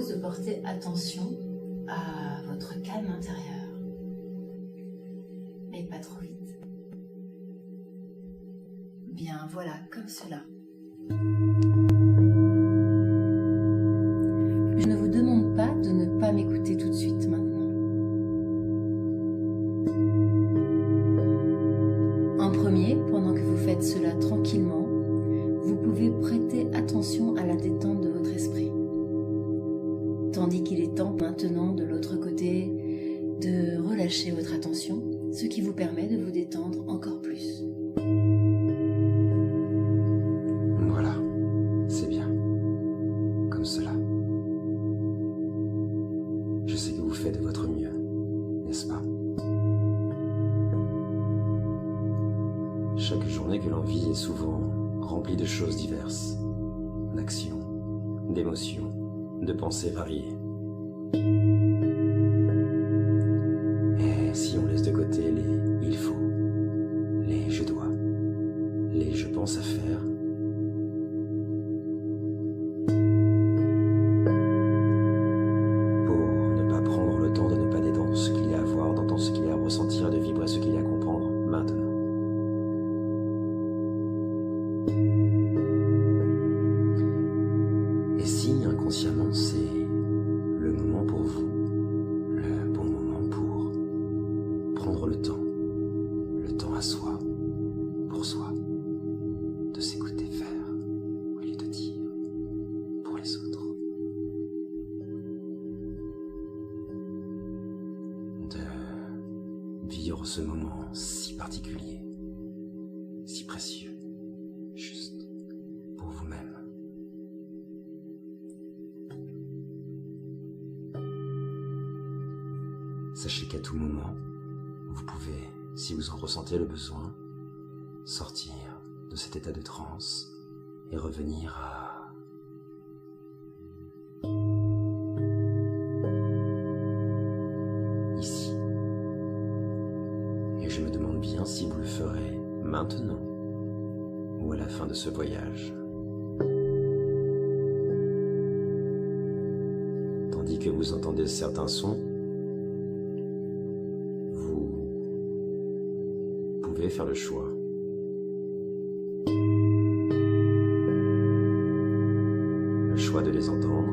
propose de porter attention à votre calme intérieur. Mais pas trop vite. Bien, voilà, comme cela. Je ne vous demande pas de ne pas m'écouter tout de suite maintenant. En premier, pendant que vous faites cela tranquillement, vous pouvez prêter attention à la détente de votre esprit. Tandis qu'il est temps maintenant de l'autre côté de relâcher votre attention, ce qui vous permet de vous détendre encore plus. Voilà, c'est bien. Comme cela. Je sais que vous faites de votre mieux, n'est-ce pas? Chaque journée que l'on vit est souvent remplie de choses diverses, d'actions, d'émotions, de pensées variées. Et si on laisse de côté les « il faut », les « je dois », les « je pense à faire », pour ne pas prendre le temps de ne pas détendre ce qu'il y a à voir, d'entendre ce qu'il y a à ressentir, de vibrer ce qu'il y a à comprendre maintenant. Et si inconsciemment c'est le moment pour vous, le bon moment pour prendre le temps à soi, pour soi, de s'écouter faire au lieu de dire pour les autres, de vivre ce moment si particulier, si précieux, juste pour vous-même. Sachez qu'à tout moment, vous pouvez, si vous en ressentez le besoin, sortir de cet état de transe et revenir à ici. Et je me demande bien si vous le ferez maintenant ou à la fin de ce voyage. Tandis que vous entendez certains sons, vous pouvez faire le choix de les entendre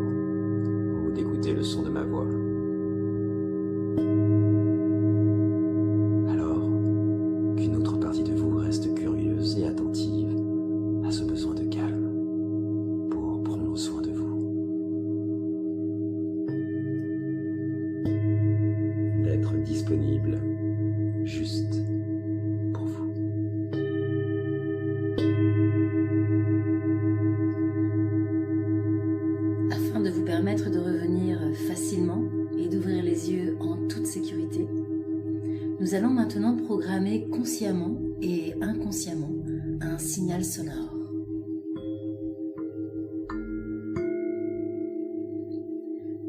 ou d'écouter le son de ma voix. Alors qu'une autre partie de vous reste curieuse et attentive à ce besoin de calme pour prendre soin de vous, d'être disponible juste pour vous. Afin de vous permettre de revenir facilement et d'ouvrir les yeux en toute sécurité, nous allons maintenant programmer consciemment et inconsciemment un signal sonore.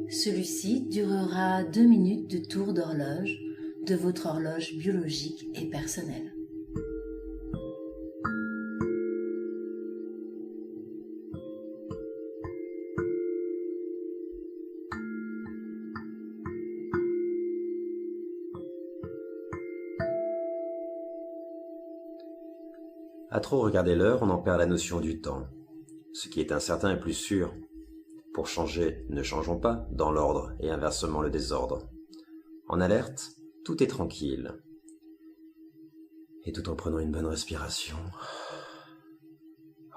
Celui-ci durera 2 minutes de tour d'horloge de votre horloge biologique et personnelle. À trop regarder l'heure, on en perd la notion du temps. Ce qui est incertain est plus sûr. Pour changer, ne changeons pas dans l'ordre et inversement le désordre. En alerte, tout est tranquille. Et tout en prenant une bonne respiration.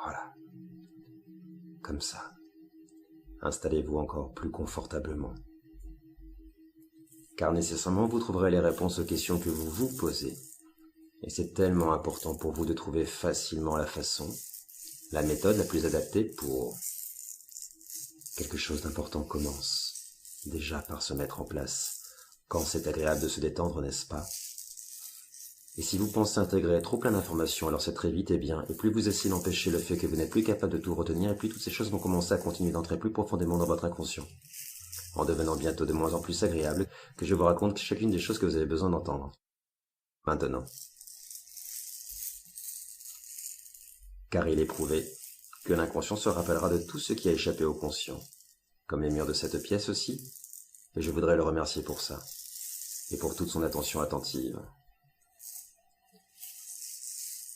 Voilà. Comme ça. Installez-vous encore plus confortablement. Car nécessairement, vous trouverez les réponses aux questions que vous vous posez. Et c'est tellement important pour vous de trouver facilement la façon, la méthode la plus adaptée pour... Quelque chose d'important commence déjà par se mettre en place, quand c'est agréable de se détendre, n'est-ce pas? Et si vous pensez intégrer trop plein d'informations, alors c'est très vite et bien, et plus vous essayez d'empêcher le fait que vous n'êtes plus capable de tout retenir, et plus toutes ces choses vont commencer à continuer d'entrer plus profondément dans votre inconscient, en devenant bientôt de moins en plus agréable, que je vous raconte chacune des choses que vous avez besoin d'entendre. Maintenant. Car il est prouvé que l'inconscient se rappellera de tout ce qui a échappé au conscient, comme les murs de cette pièce aussi, et je voudrais le remercier pour ça, et pour toute son attention attentive.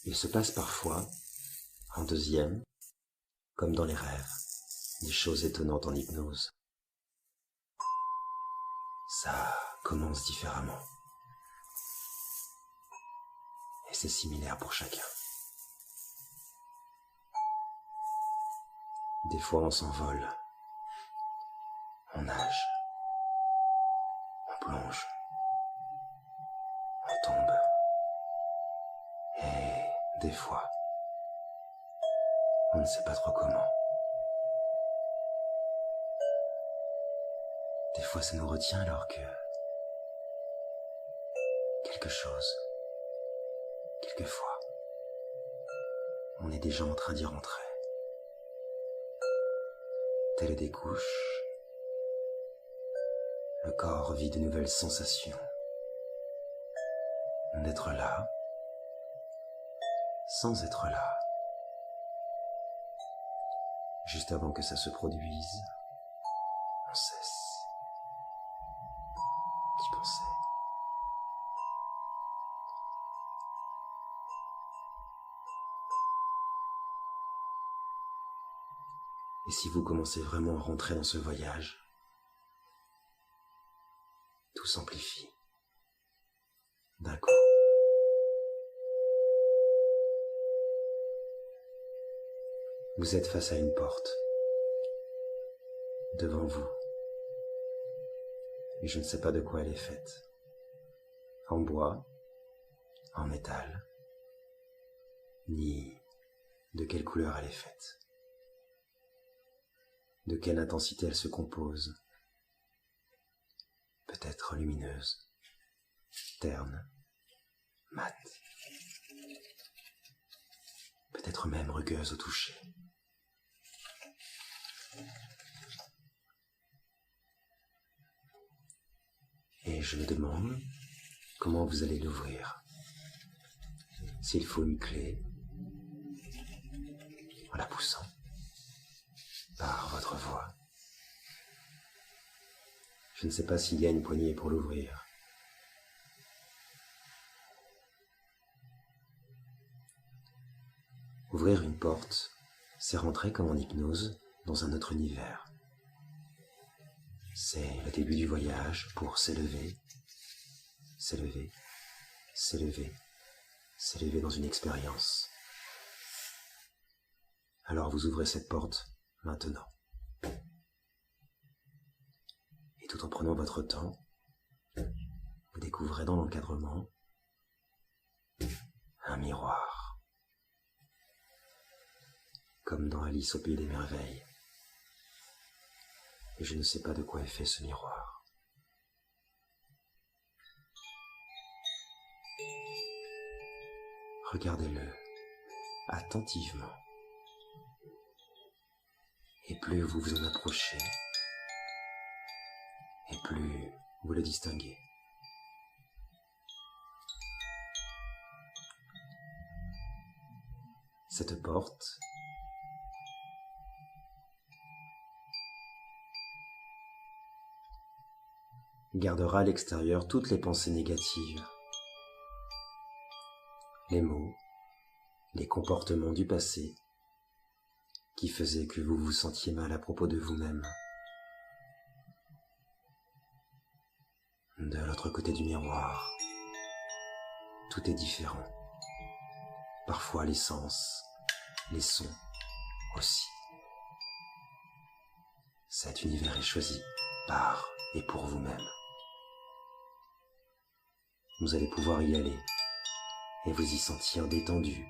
Il se passe parfois, en deuxième, comme dans les rêves, des choses étonnantes en hypnose. Ça commence différemment. Et c'est similaire pour chacun. Des fois on s'envole, on nage, on plonge, on tombe. Et des fois, on ne sait pas trop comment. Des fois ça nous retient alors que quelque chose, quelquefois, on est déjà en train d'y rentrer. Telles des couches, le corps vit de nouvelles sensations. D'être là, sans être là. Juste avant que ça se produise, on cesse d'y penser. Et si vous commencez vraiment à rentrer dans ce voyage, tout s'amplifie d'un coup. Vous êtes face à une porte, devant vous, et je ne sais pas de quoi elle est faite. En bois, en métal, ni de quelle couleur elle est faite. De quelle intensité elle se compose. Peut-être lumineuse, terne, mate. Peut-être même rugueuse au toucher. Et je me demande comment vous allez l'ouvrir. S'il faut une clé, en la poussant par votre voix. Je ne sais pas s'il y a une poignée pour l'ouvrir. Ouvrir une porte, c'est rentrer comme en hypnose dans un autre univers. C'est le début du voyage pour s'élever, s'élever, s'élever, s'élever dans une expérience. Alors vous ouvrez cette porte maintenant. Et tout en prenant votre temps, vous découvrez dans l'encadrement un miroir. Comme dans Alice au pays des merveilles. Et je ne sais pas de quoi est fait ce miroir. Regardez-le attentivement. Et plus vous vous en approchez, et plus vous le distinguez. Cette porte gardera à l'extérieur toutes les pensées négatives, les mots, les comportements du passé qui faisaient que vous vous sentiez mal à propos de vous-même. De l'autre côté du miroir, tout est différent. Parfois les sens, les sons aussi. Cet univers est choisi par et pour vous-même. Vous allez pouvoir y aller et vous y sentir détendu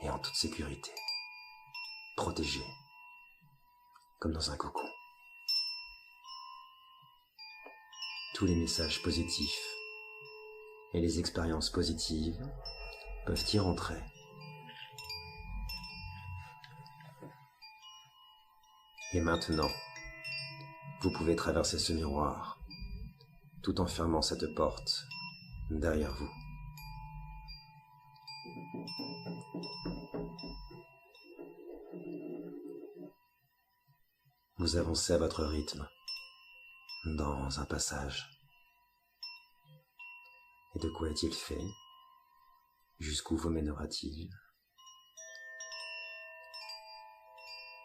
et en toute sécurité, protégé, comme dans un cocon. Tous les messages positifs et les expériences positives peuvent y rentrer. Et maintenant, vous pouvez traverser ce miroir tout en fermant cette porte derrière vous. Vous avancez à votre rythme, dans un passage. Et de quoi est-il fait? Jusqu'où vous mènera-t-il?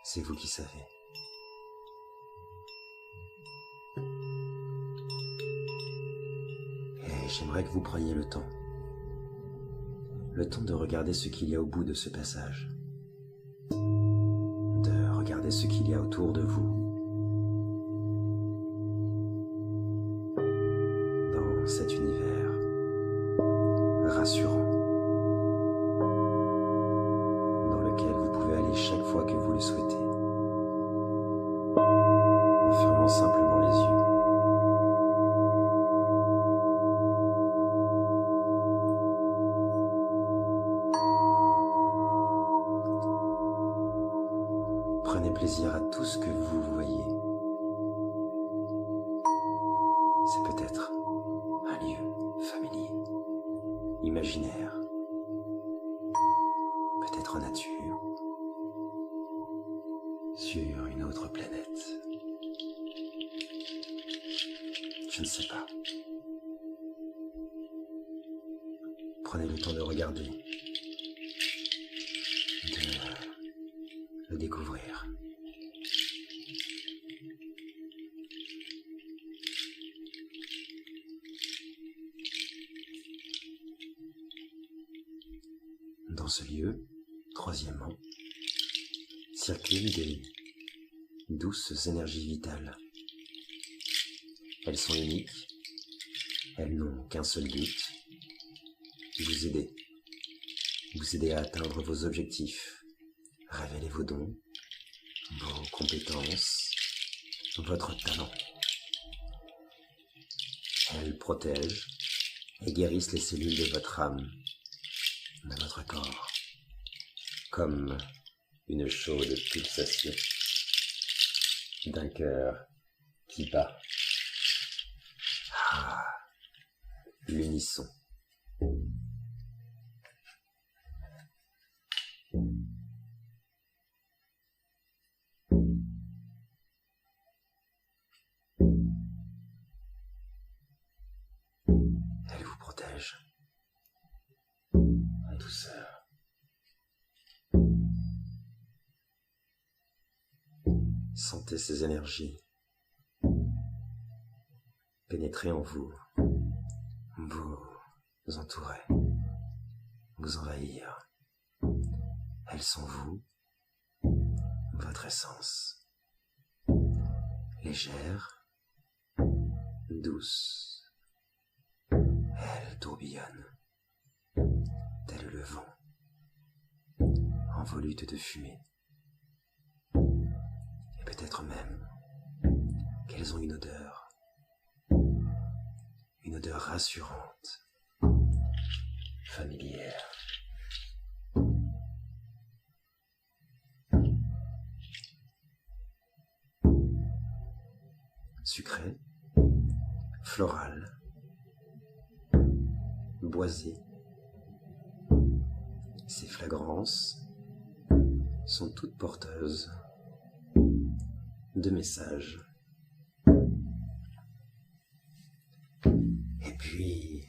C'est vous qui savez. Et j'aimerais que vous preniez le temps de regarder ce qu'il y a au bout de ce passage, de regarder ce qu'il y a autour de vous, dans cet univers rassurant, dans lequel vous pouvez aller chaque fois que vous le souhaitez, en fermant simplement les yeux. Prenez plaisir à tout ce que vous voyez. C'est peut-être un lieu familier, imaginaire, peut-être en nature, sur une autre planète. Je ne sais pas. Prenez le temps de regarder, de le découvrir. Dans ce lieu, troisièmement, circulent des douces énergies vitales. Elles sont uniques, elles n'ont qu'un seul but, vous aider à atteindre vos objectifs, révéler vos dons, vos compétences, votre talent. Elles protègent et guérissent les cellules de votre âme, de votre corps, comme une chaude pulsation d'un cœur qui bat. Ah, l'unisson. Elle vous protège en douceur. Sentez ces énergies pénétrer en vous, vous entourer, vous envahir. Elles sont vous, votre essence, légère, douce. Elles tourbillonnent, tel le vent, en volute de fumée. Et peut-être même qu'elles ont une odeur rassurante, familière. Sucrée, florale, boisée. Ces flagrances sont toutes porteuses de messages. Et puis,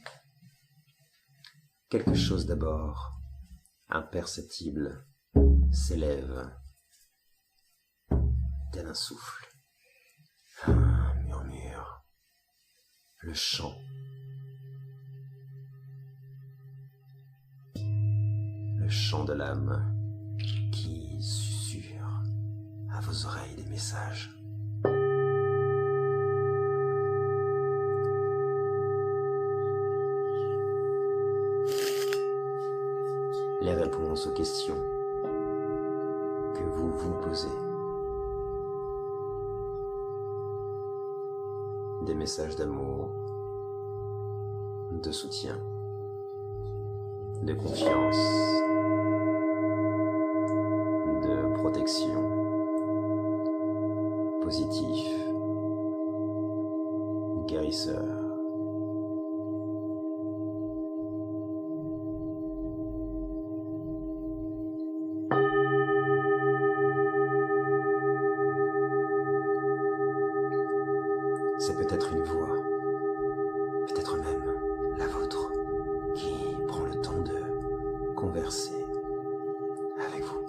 quelque chose d'abord imperceptible s'élève, tel un souffle, un murmure, le chant. Le chant de l'âme qui susurre à vos oreilles des messages. Les réponses aux questions que vous vous posez. Des messages d'amour, de soutien, de confiance, de protection, positif, guérisseur. c'est peut-être une voix, peut-être même la vôtre, qui prend le temps de converser avec vous.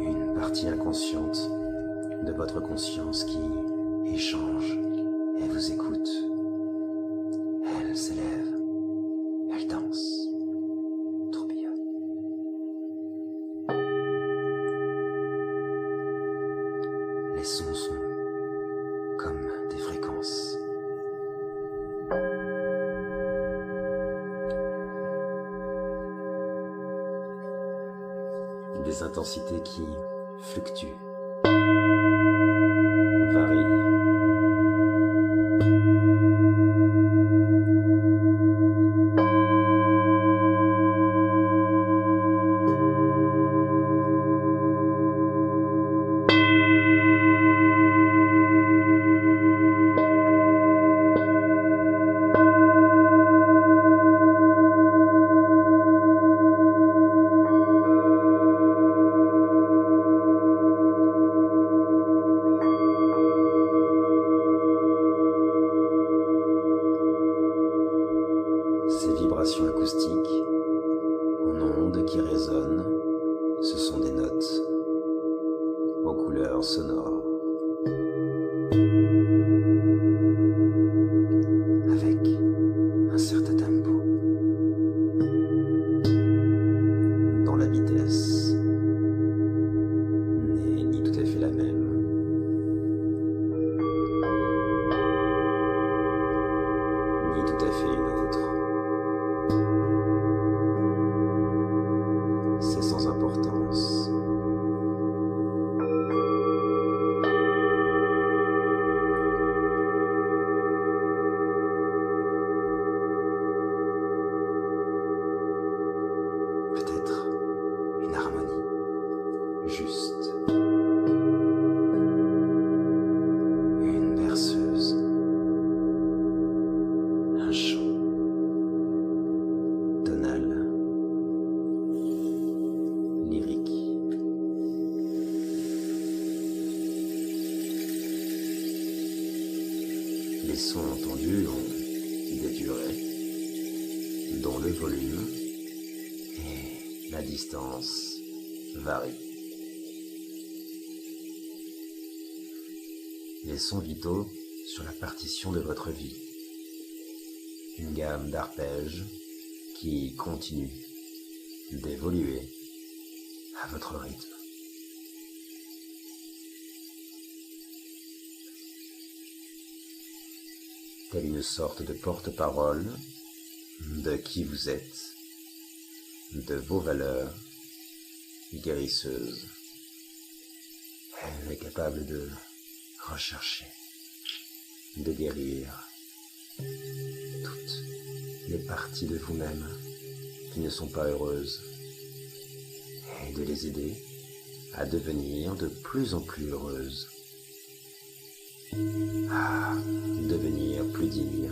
Une partie inconsciente de votre conscience qui échange et vous écoute. Elle s'élève, elle danse, tourbillonne. Les sons sont comme des fréquences. Des intensités qui fluctuent, varient. Ces vibrations acoustiques, en ondes qui résonnent, ce sont des notes aux couleurs sonores, avec un certain tempo, dont la vitesse n'est ni tout à fait la même, ni tout à fait une autre. C'est sans importance. Peut-être une harmonie juste. Une berceuse. Un chant tonal. Lyrique. Les sons entendus ont des durées, dont le volume et la distance varient. Les sons vitaux sur la partition de votre vie. Une gamme d'arpèges qui continue d'évoluer à votre rythme. Telle une sorte de porte-parole de qui vous êtes, de vos valeurs guérisseuses. Elle est capable de rechercher, de guérir toutes les parties de vous-même qui ne sont pas heureuses et de les aider à devenir de plus en plus heureuses, à devenir plus dignes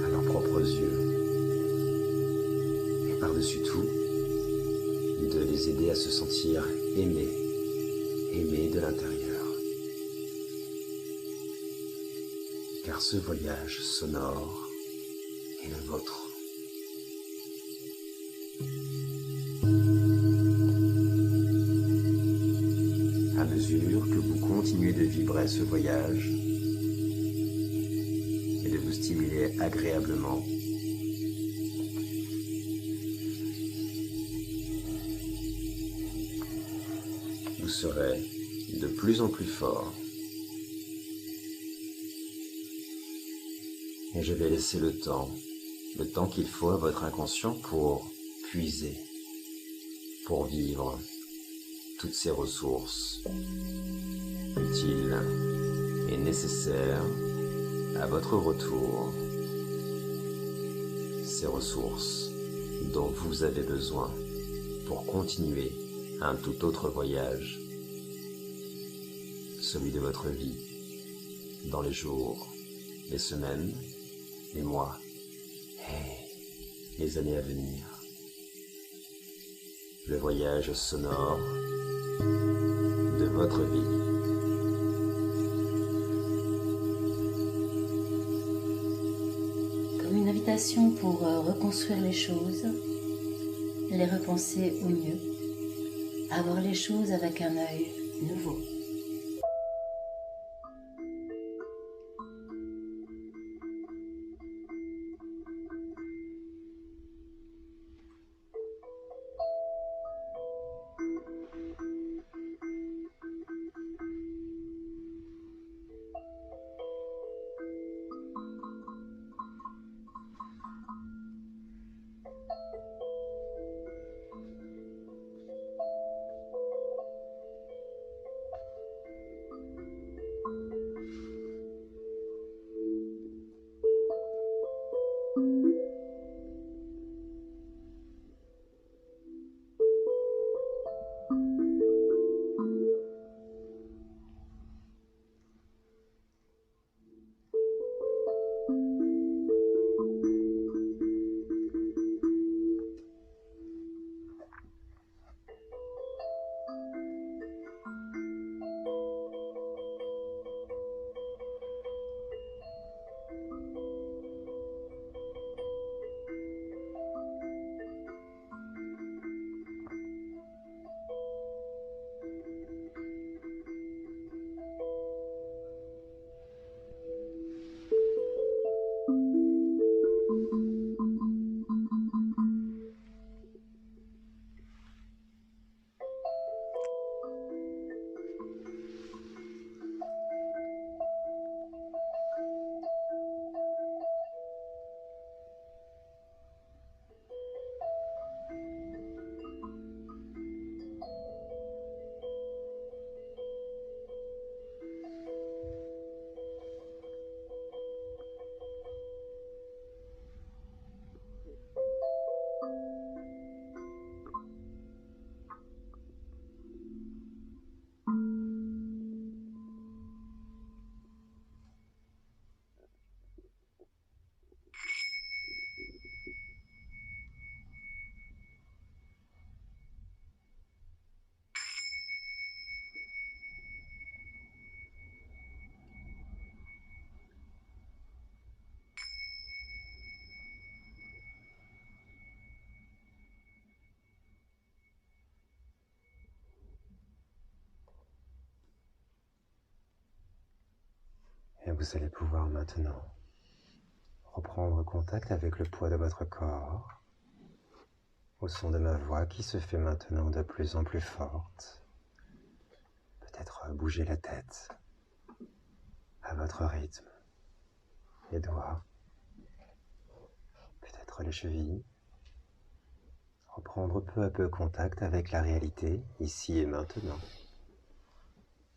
à leurs propres yeux et par-dessus tout, de les aider à se sentir aimés de l'intérieur. Car ce voyage sonore est le vôtre. À mesure que vous continuez de vibrer ce voyage et de vous stimuler agréablement, vous serez de plus en plus fort. Et je vais laisser le temps qu'il faut à votre inconscient pour puiser, pour vivre toutes ces ressources utiles et nécessaires à votre retour, ces ressources dont vous avez besoin pour continuer un tout autre voyage, celui de votre vie, dans les jours, les semaines les mois et les années à venir. Le voyage sonore de votre vie. Comme une invitation pour reconstruire les choses, les repenser au mieux, avoir les choses avec un œil nouveau. Et vous allez pouvoir maintenant reprendre contact avec le poids de votre corps, au son de ma voix qui se fait maintenant de plus en plus forte. Peut-être bouger la tête à votre rythme, les doigts, peut-être les chevilles. Reprendre peu à peu contact avec la réalité, ici et maintenant.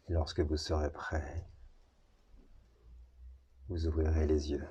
Et lorsque vous serez prêt, vous ouvrirez les yeux.